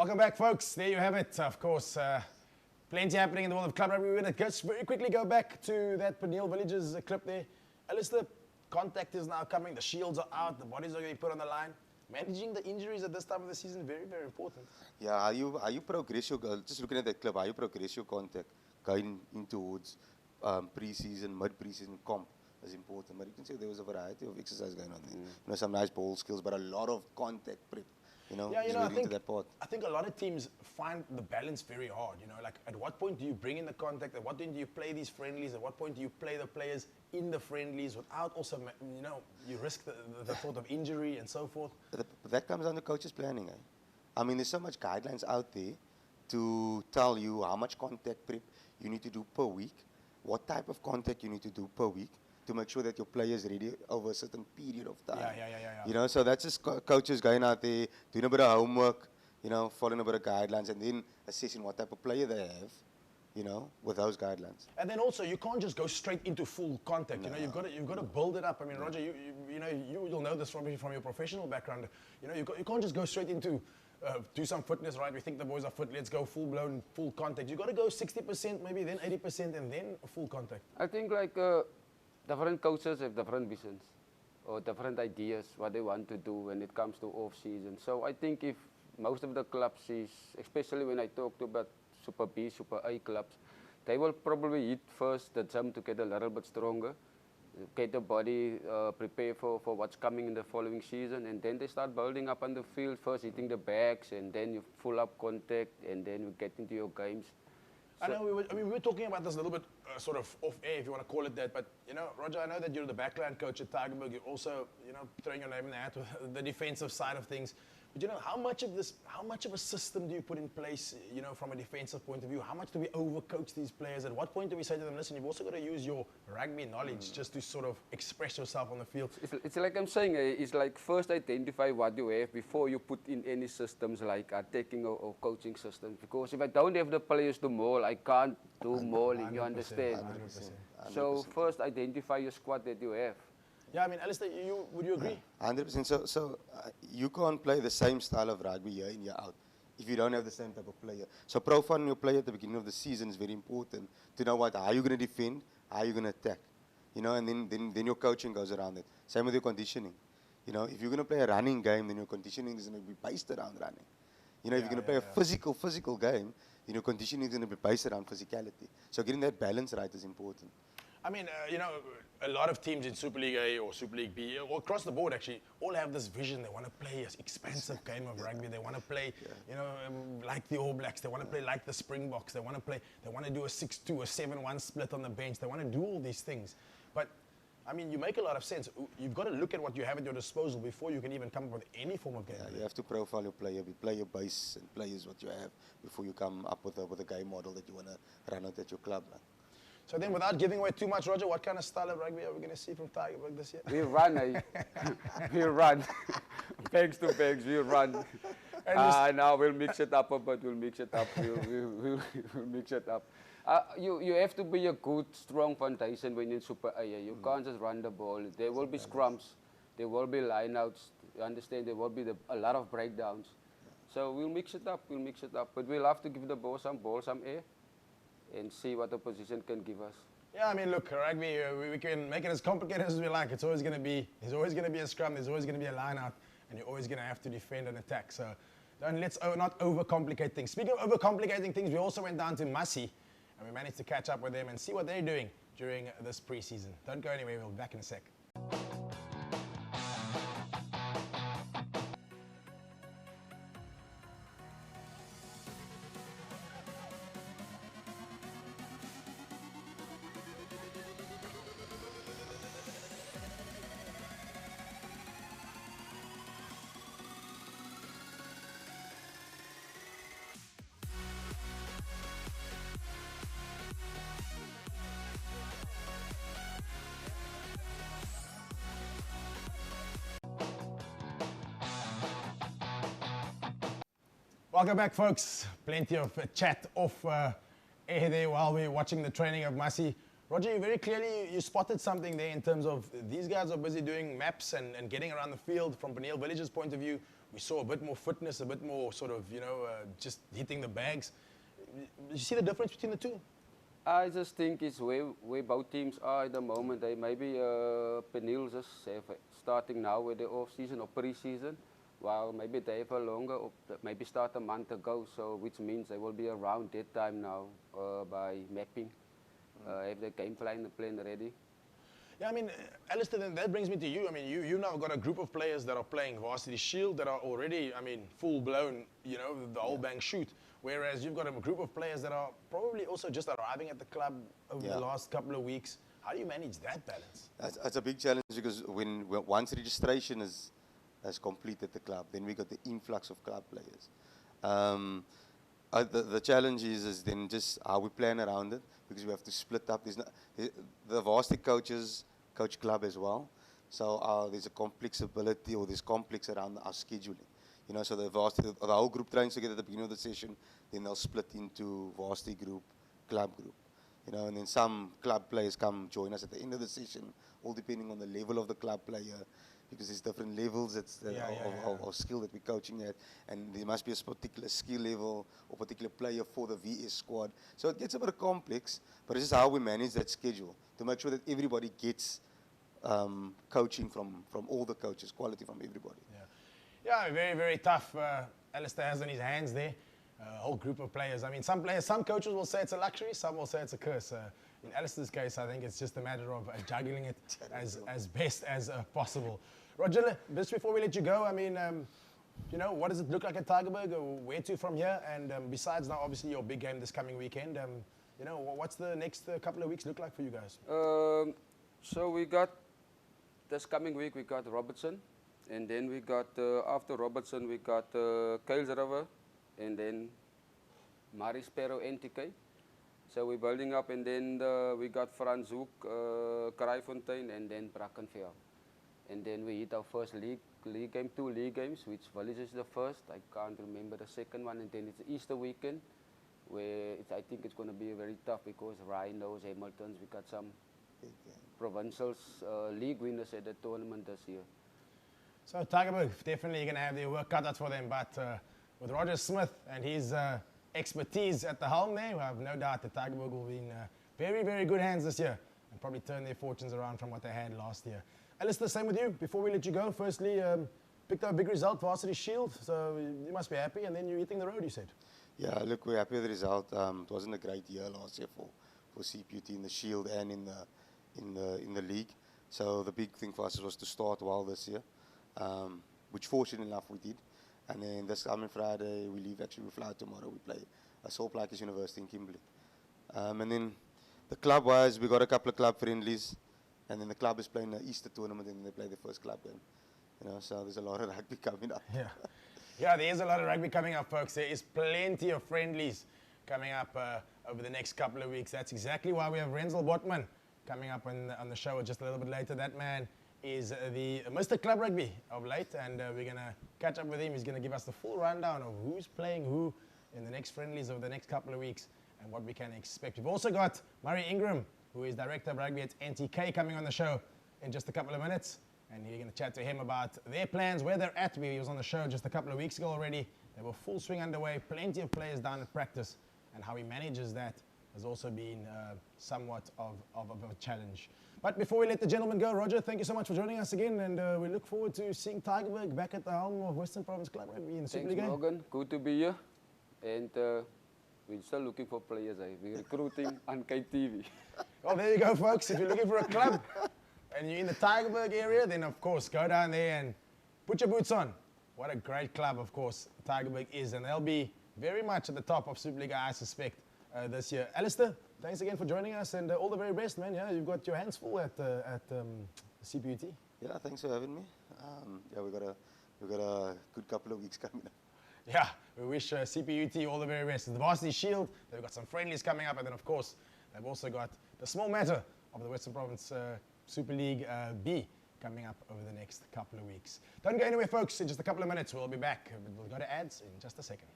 Welcome back, folks. There you have it. Of course, plenty happening in the world of club rugby. We're going to just very quickly go back to that Peniel Villages clip there. Alistair, contact is now coming. The shields are out. The bodies are going to be put on the line. Managing the injuries at this time of the season is very, very important. Yeah, how you progress your, just looking at that clip, how you progress your contact going in towards pre-season, mid-pre-season comp is important. But you can see there was a variety of exercise going on there. You know, some nice ball skills, but a lot of contact prep. You know, I think a lot of teams find the balance very hard. You know, like at what point do you bring in the contact? At what point do you play these friendlies? At what point do you play the players in the friendlies without also, you know, you risk the thought of injury and so forth? That comes down to coaches' planning. I mean, there's so much guidelines out there to tell you how much contact prep you need to do per week, what type of contact you need to do per week, to make sure that your player is ready over a certain period of time. Yeah. You know, so that's just coaches going out there, doing a bit of homework, you know, following a bit of guidelines, and then assessing what type of player they have, you know, with those guidelines. And then also, you can't just go straight into full contact. No. You know, you've got to build it up. I mean, Roger, you'll know this from your professional background. You know, you can't just go straight into do some fitness, right? We think the boys are fit. Let's go full-blown, full contact. You got to go 60%, maybe then 80%, and then full contact. I think like different coaches have different visions or different ideas what they want to do when it comes to off-season. So I think if most of the clubs is, especially when I talk to about Super B, Super A clubs, they will probably hit first the gym to get a little bit stronger, get the body prepared for what's coming in the following season, and then they start building up on the field, first hitting the bags, and then you full up contact, and then you get into your games. I know we were talking about this a little bit sort of off air, if you want to call it that. But you know, Roger, I know that you're the backline coach at Tygerberg. You're also, you know, throwing your name in the hat with the defensive side of things. But you know, how much of a system do you put in place, you know, from a defensive point of view? How much do we overcoach these players? At what point do we say to them, listen, you've also got to use your rugby knowledge just to sort of express yourself on the field? It's like I'm saying, it's like first identify what you have before you put in any systems like attacking or coaching systems. Because if I don't have the players to maul, I can't do mauling, you understand? 100%. So first identify your squad that you have. Yeah, I mean, Alistair, would you agree? 100%. So you can't play the same style of rugby year in, year out if you don't have the same type of player. So profiling your player at the beginning of the season is very important to know how you're going to defend, how you're going to attack. You know, and then your coaching goes around it. Same with your conditioning. You know, if you're going to play a running game, then your conditioning is going to be based around running. You know, if you're going to play a physical game, then your conditioning is going to be based around physicality. So getting that balance right is important. I mean, you know, a lot of teams in Super League A or Super League B, or across the board actually, all have this vision. They want to play an expansive game of rugby. They want to play, you know, like the All Blacks. They want to play like the Springboks. They want to do a 6-2, a 7-1 split on the bench. They want to do all these things. But, I mean, you make a lot of sense. You've got to look at what you have at your disposal before you can even come up with any form of game. Yeah, you have to profile your player, play your base and players what you have before you come up with a game model that you want to run out at your club. So then, without giving away too much, Roger, what kind of style of rugby are we going to see from Tygerberg this year? We run, we run. Bags to bags, we run. Now we'll mix it up, but we'll mix it up. We'll mix it up. You have to be a good, strong foundation when you're in Super A. You can't just run the ball. There will be scrums. There will be lineouts. You understand? There will be a lot of breakdowns. So we'll mix it up. But we'll have to give the ball, some air, and see what the position can give us. Yeah, I mean, look, rugby, we can make it as complicated as we like. There's always going to be a scrum, there's always going to be a line out, and you're always going to have to defend and attack. So let's not overcomplicate things. Speaking of overcomplicating things, we also went down to Massey, and we managed to catch up with them and see what they're doing during this preseason. Don't go anywhere, we'll be back in a sec. Welcome back, folks. Plenty of chat off air there while we're watching the training of Massey. Roger, you very clearly you spotted something there in terms of these guys are busy doing maps and getting around the field. From Peniel Village's point of view, we saw a bit more fitness, a bit more sort of, just hitting the bags. You see the difference between the two? I just think it's where both teams are at the moment. They maybe Peniel just starting now with the off-season or pre-season, while maybe they have a longer, or maybe start a month ago, so which means they will be around that time now by mapping. Have the game plan ready. Yeah, I mean, Alistair, then that brings me to you. I mean, you now got a group of players that are playing Varsity Shield that are already, I mean, full-blown, the whole bang shoot. Whereas you've got a group of players that are probably also just arriving at the club over the last couple of weeks. How do you manage that balance? That's a big challenge because once registration has completed the club, then we got the influx of club players. The challenge is then just how we plan around it, because we have to split up. The varsity coaches coach club as well, so there's a complexity or there's complex around our scheduling. So the whole group trains together at the beginning of the session, then they'll split into varsity group, club group. And then some club players come join us at the end of the session, all depending on the level of the club player, because there's different levels of skill that we're coaching at, and there must be a particular skill level or particular player for the VS squad. So it gets a bit complex, but this is how we manage that schedule, to make sure that everybody gets coaching from all the coaches, quality from everybody. Yeah, very, very tough. Alistair has on his hands there. A whole group of players. I mean, some coaches will say it's a luxury, some will say it's a curse. In Alistair's case, I think it's just a matter of juggling it as best as possible. Roger, just before we let you go, I mean, what does it look like at Tygerberg? Where to from here? And besides now, obviously, your big game this coming weekend, what's the next couple of weeks look like for you guys? So we got, this coming week, we got Robertson. And then we got, after Robertson, we got Kales River, and then Marisperro NTK. So we're building up, and then we got Franshoek, Kraaifontein, and then Brackenfell. And then we hit our first league game, 2 league games, which Village is the first. I can't remember the second one, and then it's Easter weekend, where I think it's going to be very tough because Rhinos, Hamiltons, we got some provincials, league winners at the tournament this year. So Tygerberg, definitely going to have their work cut out for them, but with Roger Smith and his expertise at the helm there, we have no doubt that Tygerberg will be in very, very good hands this year and probably turn their fortunes around from what they had last year. Alistair, same with you. Before we let you go, firstly, picked up a big result, Varsity Shield, so you must be happy, and then you're hitting the road, you said. Yeah, look, we're happy with the result. It wasn't a great year last year for CPUT in the Shield and in the league. So the big thing for us was to start well this year. Which fortunately enough we did. And then this coming Friday, we fly tomorrow, we play Assault Plackers University in Kimberley. And then the club-wise, we got a couple of club friendlies, and then the club is playing the Easter tournament, and then they play the first club game. So there's a lot of rugby coming up. Yeah, there is a lot of rugby coming up, folks. There is plenty of friendlies coming up over the next couple of weeks. That's exactly why we have Renzel Botman coming up on the show just a little bit later. That man is the Mr. Club Rugby of late, and we're going to catch up with him. He's going to give us the full rundown of who's playing who in the next friendlies over the next couple of weeks and what we can expect. We've also got Murray Ingram, who is Director of Rugby at NTK, coming on the show in just a couple of minutes, and we're going to chat to him about their plans, where they're at. He was on the show just a couple of weeks ago already. They were full swing underway, plenty of players down at practice, and how he manages that has also been somewhat of a challenge. But before we let the gentleman go, Roger, thank you so much for joining us again, and we look forward to seeing Tygerberg back at the helm of Western Province Club Rugby in the Super League. Thanks, Morgan. Good to be here. And we're still looking for players. We're recruiting on KTV. Well, there you go, folks. If you're looking for a club and you're in the Tygerberg area, then, of course, go down there and put your boots on. What a great club, of course, Tygerberg is, and they'll be very much at the top of Super League, I suspect, this year. Alistair, thanks again for joining us, and all the very best, man. Yeah, you've got your hands full at CPUT. Yeah, thanks for having me. Yeah, we got a good couple of weeks coming up. Yeah, we wish CPUT all the very best. The Varsity Shield, they've got some friendlies coming up, and then, of course, they've also got the small matter of the Western Province Super League B coming up over the next couple of weeks. Don't go anywhere, folks. In just a couple of minutes, we'll be back. We'll go to ads in just a second.